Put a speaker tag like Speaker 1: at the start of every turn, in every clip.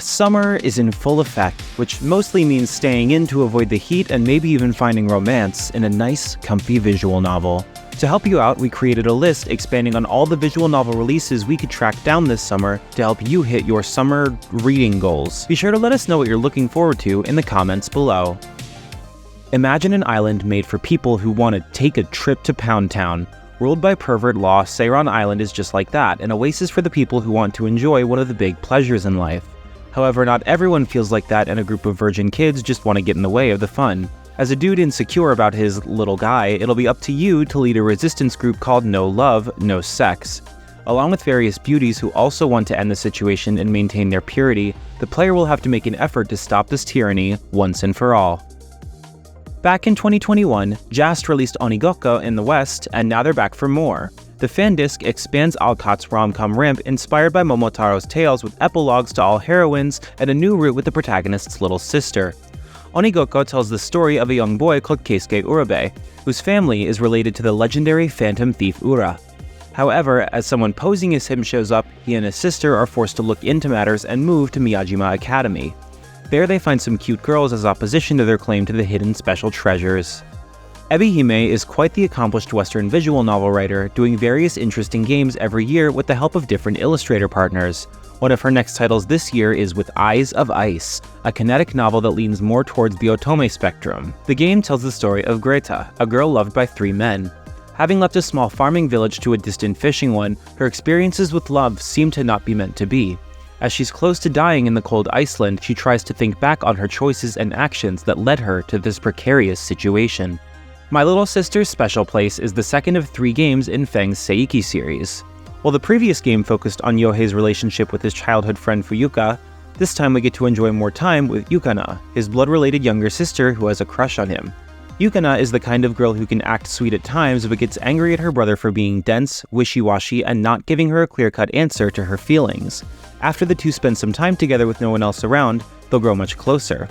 Speaker 1: Summer is in full effect, which mostly means staying in to avoid the heat and maybe even finding romance in a nice, comfy visual novel. To help you out, we created a list expanding on all the visual novel releases we could track down this summer to help you hit your summer reading goals. Be sure to let us know what you're looking forward to in the comments below. Imagine an island made for people who want to take a trip to Pound Town. Ruled by pervert law, Saran Island is just like that, an oasis for the people who want to enjoy one of the big pleasures in life. However, not everyone feels like that, and a group of virgin kids just want to get in the way of the fun. As a dude insecure about his little guy, it'll be up to you to lead a resistance group called No Love, No Sex. Along with various beauties who also want to end the situation and maintain their purity, the player will have to make an effort to stop this tyranny once and for all. Back in 2021, Just released Onigoco in the West, and now they're back for more. The fan disc expands Alcott's rom-com ramp inspired by Momotaro's tales with epilogues to all heroines and a new route with the protagonist's little sister. Onigoco tells the story of a young boy called Keisuke Urabe, whose family is related to the legendary phantom thief Ura. However, as someone posing as him shows up, he and his sister are forced to look into matters and move to Miyajima Academy. There they find some cute girls as opposition to their claim to the hidden special treasures. Ebihime is quite the accomplished Western visual novel writer, doing various interesting games every year with the help of different illustrator partners. One of her next titles this year is With Eyes of Ice, a kinetic novel that leans more towards the otome spectrum. The game tells the story of Greta, a girl loved by 3 men. Having left a small farming village to a distant fishing one, her experiences with love seem to not be meant to be. As she's close to dying in the cold Iceland, she tries to think back on her choices and actions that led her to this precarious situation. My Little Sister's Special Place is the second of 3 games in Feng's Seiki series. While the previous game focused on Yohei's relationship with his childhood friend Fuyuka, this time we get to enjoy more time with Yukana, his blood-related younger sister who has a crush on him. Yukana is the kind of girl who can act sweet at times but gets angry at her brother for being dense, wishy-washy, and not giving her a clear-cut answer to her feelings. After the two spend some time together with no one else around, they'll grow much closer.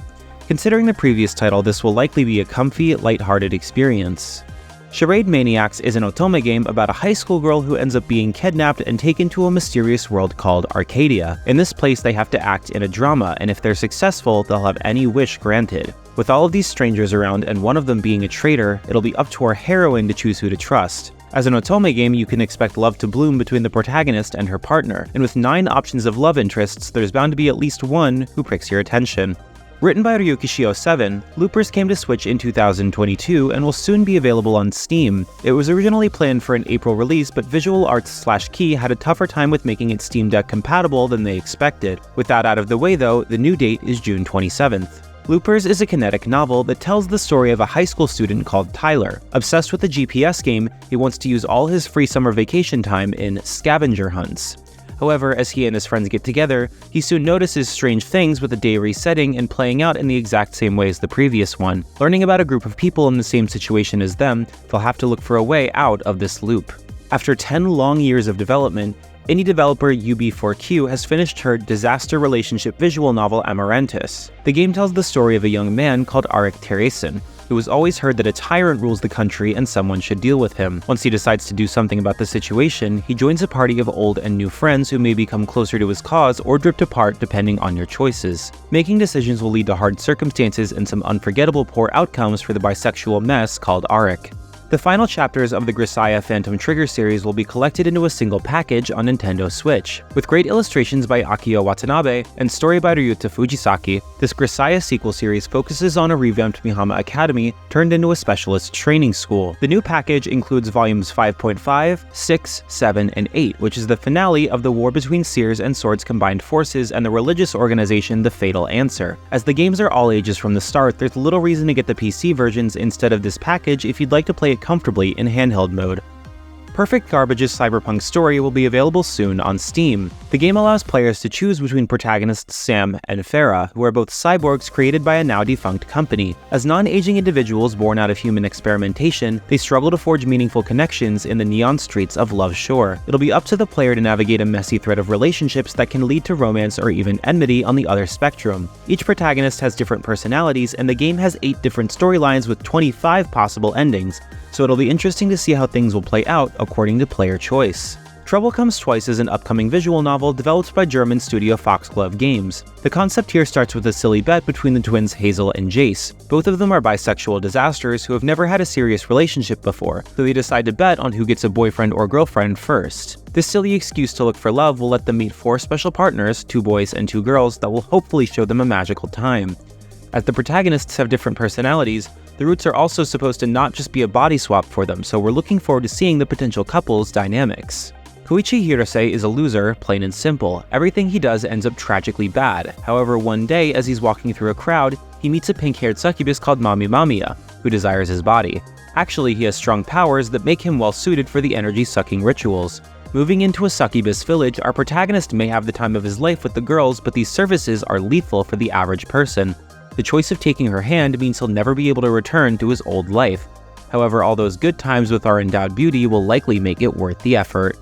Speaker 1: Considering the previous title, this will likely be a comfy, lighthearted experience. Charade Maniacs is an otome game about a high school girl who ends up being kidnapped and taken to a mysterious world called Arcadia. In this place, they have to act in a drama, and if they're successful, they'll have any wish granted. With all of these strangers around and one of them being a traitor, it'll be up to our heroine to choose who to trust. As an otome game, you can expect love to bloom between the protagonist and her partner, and with 9 options of love interests, there's bound to be at least one who pricks your attention. Written by Ryukishio 7, Loopers came to Switch in 2022 and will soon be available on Steam. It was originally planned for an April release, but Visual Arts/Key had a tougher time with making it Steam Deck compatible than they expected. With that out of the way though, the new date is June 27th. Loopers is a kinetic novel that tells the story of a high school student called Tyler. Obsessed with a GPS game, he wants to use all his free summer vacation time in scavenger hunts. However, as he and his friends get together, he soon notices strange things with the day resetting and playing out in the exact same way as the previous one. Learning about a group of people in the same situation as them, they'll have to look for a way out of this loop. After 10 long years of development, indie developer UB4Q has finished her disaster relationship visual novel Amarantus. The game tells the story of a young man called Arik Teresin, who has always heard that a tyrant rules the country and someone should deal with him. Once he decides to do something about the situation, he joins a party of old and new friends who may become closer to his cause or drift apart depending on your choices. Making decisions will lead to hard circumstances and some unforgettable poor outcomes for the bisexual mess called Arik. The final chapters of the Grisaya Phantom Trigger series will be collected into a single package on Nintendo Switch. With great illustrations by Akio Watanabe and story by Ryuta Fujisaki, this Grisaya sequel series focuses on a revamped Mihama Academy turned into a specialist training school. The new package includes volumes 5.5, 6, 7, and 8, which is the finale of the war between Seers and Sword's combined forces and the religious organization The Fatal Answer. As the games are all ages from the start, there's little reason to get the PC versions instead of this package if you'd like to play it comfortably in handheld mode. Perfect Garbage's cyberpunk story will be available soon on Steam. The game allows players to choose between protagonists Sam and Farah, who are both cyborgs created by a now-defunct company. As non-aging individuals born out of human experimentation, they struggle to forge meaningful connections in the neon streets of Love Shore. It'll be up to the player to navigate a messy thread of relationships that can lead to romance or even enmity on the other spectrum. Each protagonist has different personalities, and the game has 8 different storylines with 25 possible endings, so it'll be interesting to see how things will play out according to player choice. Trouble Comes Twice is an upcoming visual novel developed by German studio Foxglove Games. The concept here starts with a silly bet between the twins Hazel and Jace. Both of them are bisexual disasters who have never had a serious relationship before, so they decide to bet on who gets a boyfriend or girlfriend first. This silly excuse to look for love will let them meet 4 special partners, 2 boys and 2 girls, that will hopefully show them a magical time. As the protagonists have different personalities, the roots are also supposed to not just be a body swap for them, so we're looking forward to seeing the potential couple's dynamics. Koichi Hirose is a loser, plain and simple. Everything he does ends up tragically bad. However, one day, as he's walking through a crowd, he meets a pink-haired succubus called Mami Mamiya, who desires his body. Actually, he has strong powers that make him well-suited for the energy-sucking rituals. Moving into a succubus village, our protagonist may have the time of his life with the girls, but these services are lethal for the average person. The choice of taking her hand means he'll never be able to return to his old life. However, all those good times with our endowed beauty will likely make it worth the effort.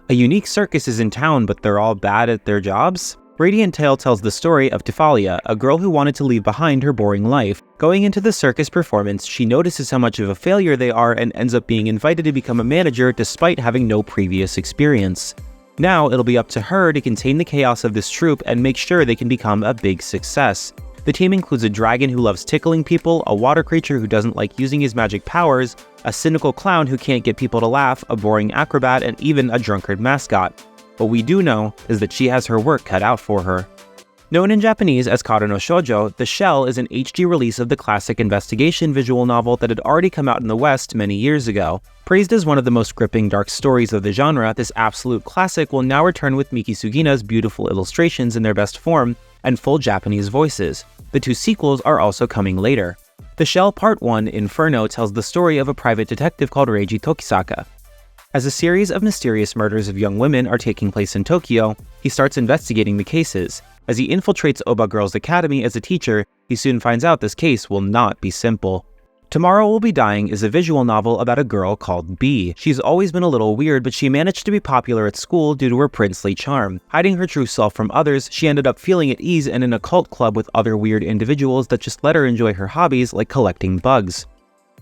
Speaker 1: A unique circus is in town, but they're all bad at their jobs? Radiantale tells the story of Tifalia, a girl who wanted to leave behind her boring life. Going into the circus performance, she notices how much of a failure they are and ends up being invited to become a manager despite having no previous experience. Now, it'll be up to her to contain the chaos of this troupe and make sure they can become a big success. The team includes a dragon who loves tickling people, a water creature who doesn't like using his magic powers, a cynical clown who can't get people to laugh, a boring acrobat, and even a drunkard mascot. What we do know is that she has her work cut out for her. Known in Japanese as Kara no Shoujo, The Shell is an HD release of the classic investigation visual novel that had already come out in the West many years ago. Praised as one of the most gripping dark stories of the genre, this absolute classic will now return with Miki Sugina's beautiful illustrations in their best form and full Japanese voices. The 2 sequels are also coming later. The Shell Part 1, Inferno, tells the story of a private detective called Reiji Tokisaka. As a series of mysterious murders of young women are taking place in Tokyo, he starts investigating the cases. As he infiltrates Oba Girls Academy as a teacher, he soon finds out this case will not be simple. Tomorrow Will Be Dying is a visual novel about a girl called Bee. She's always been a little weird, but she managed to be popular at school due to her princely charm. Hiding her true self from others, she ended up feeling at ease in an occult club with other weird individuals that just let her enjoy her hobbies like collecting bugs.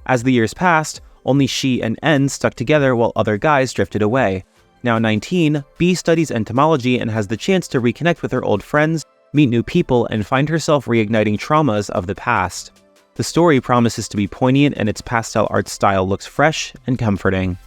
Speaker 1: As the years passed, only she and N stuck together while other guys drifted away. Now 19, Bee studies entomology and has the chance to reconnect with her old friends, meet new people, and find herself reigniting traumas of the past. The story promises to be poignant and its pastel art style looks fresh and comforting.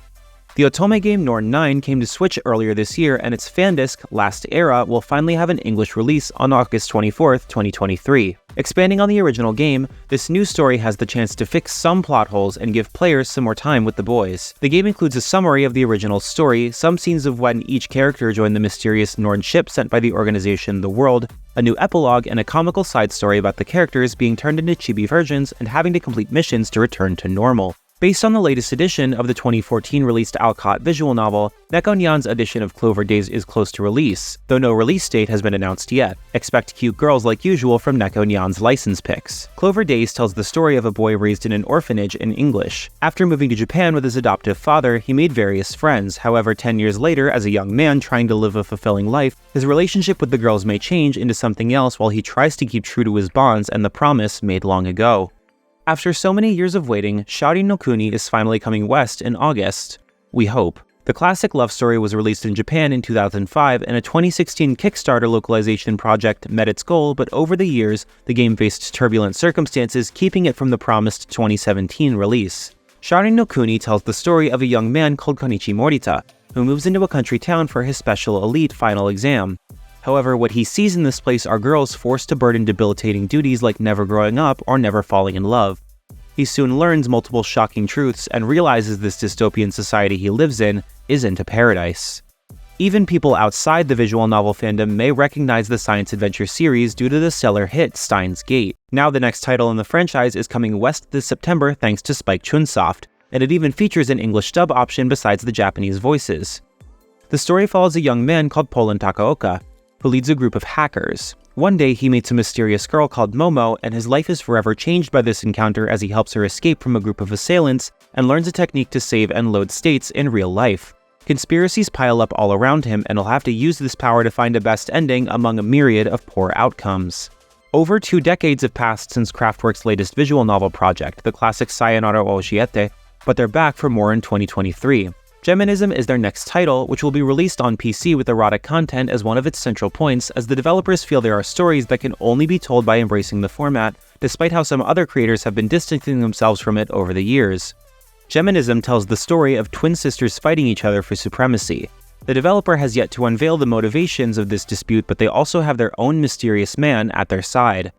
Speaker 1: The otome game Norn 9 came to Switch earlier this year, and its fan disc, Last Era, will finally have an English release on August 24th, 2023. Expanding on the original game, this new story has the chance to fix some plot holes and give players some more time with the boys. The game includes a summary of the original story, some scenes of when each character joined the mysterious Norn ship sent by the organization The World, a new epilogue, and a comical side story about the characters being turned into chibi versions and having to complete missions to return to normal. Based on the latest edition of the 2014 released Alcott visual novel, Nekonyan's edition of Clover Days is close to release, though no release date has been announced yet. Expect cute girls like usual from Nekonyan's license pics. Clover Days tells the story of a boy raised in an orphanage in English. After moving to Japan with his adoptive father, he made various friends. However, 10 years later, as a young man trying to live a fulfilling life, his relationship with the girls may change into something else while he tries to keep true to his bonds and the promise made long ago. After so many years of waiting, Charade Nokuni is finally coming west in August. We hope. The classic love story was released in Japan in 2005, and a 2016 Kickstarter localization project met its goal, but over the years, the game faced turbulent circumstances, keeping it from the promised 2017 release. Charade Nokuni tells the story of a young man called Konichi Morita, who moves into a country town for his special elite final exam. However, what he sees in this place are girls forced to burden debilitating duties like never growing up or never falling in love. He soon learns multiple shocking truths and realizes this dystopian society he lives in isn't a paradise. Even people outside the visual novel fandom may recognize the science adventure series due to the stellar hit Steins Gate. Now the next title in the franchise is coming west this September thanks to Spike Chunsoft, and it even features an English dub option besides the Japanese voices. The story follows a young man called Polan Takaoka, who leads a group of hackers. One day, he meets a mysterious girl called Momo, and his life is forever changed by this encounter as he helps her escape from a group of assailants and learns a technique to save and load states in real life. Conspiracies pile up all around him, and he'll have to use this power to find a best ending among a myriad of poor outcomes. Over 2 decades have passed since Kraftwerk's latest visual novel project, the classic Sayonara o Oshiete, but they're back for more in 2023. Geminism is their next title, which will be released on PC with erotic content as one of its central points, as the developers feel there are stories that can only be told by embracing the format, despite how some other creators have been distancing themselves from it over the years. Geminism tells the story of twin sisters fighting each other for supremacy. The developer has yet to unveil the motivations of this dispute, but they also have their own mysterious man at their side.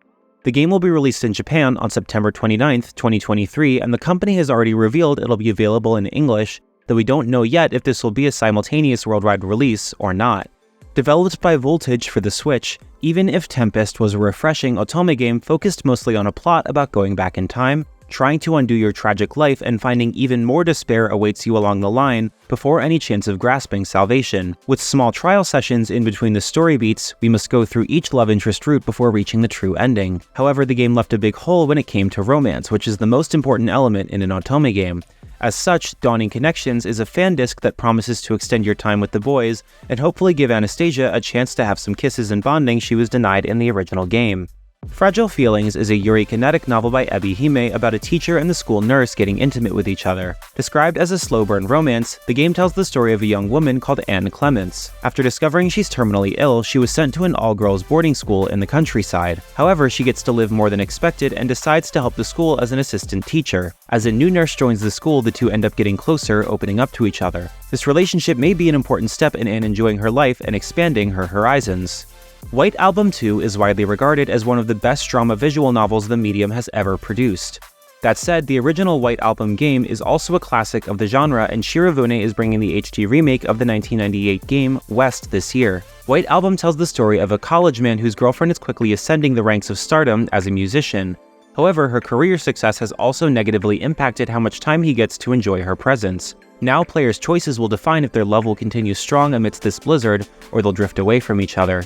Speaker 1: The game will be released in Japan on September 29, 2023, and the company has already revealed it'll be available in English, though we don't know yet if this will be a simultaneous worldwide release or not. Developed by Voltage for the Switch, Even If Tempest was a refreshing otome game focused mostly on a plot about going back in time, trying to undo your tragic life and finding even more despair awaits you along the line before any chance of grasping salvation. With small trial sessions in between the story beats, we must go through each love interest route before reaching the true ending. However, the game left a big hole when it came to romance, which is the most important element in an otome game. As such, Dawning Connections is a fan disc that promises to extend your time with the boys and hopefully give Anastasia a chance to have some kisses and bonding she was denied in the original game. Fragile Feelings is a Yuri kinetic novel by Ebi Hime about a teacher and the school nurse getting intimate with each other. Described as a slow burn romance, the game tells the story of a young woman called Anne Clements. After discovering she's terminally ill, she was sent to an all-girls boarding school in the countryside. However, she gets to live more than expected and decides to help the school as an assistant teacher. As a new nurse joins the school, the two end up getting closer, opening up to each other. This relationship may be an important step in Anne enjoying her life and expanding her horizons. White Album 2 is widely regarded as one of the best drama visual novels the medium has ever produced. That said, the original White Album game is also a classic of the genre, and Shirofune is bringing the HD remake of the 1998 game West this year. White Album tells the story of a college man whose girlfriend is quickly ascending the ranks of stardom as a musician. However, her career success has also negatively impacted how much time he gets to enjoy her presence. Now players' choices will define if their love will continue strong amidst this blizzard, or they'll drift away from each other.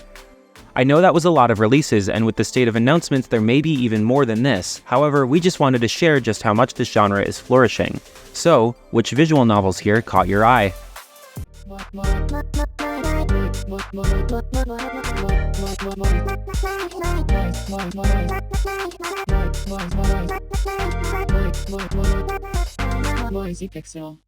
Speaker 1: I know that was a lot of releases, and with the state of announcements there may be even more than this. However, we just wanted to share just how much this genre is flourishing. So, which visual novels here caught your eye?
Speaker 2: Noisy Pixel.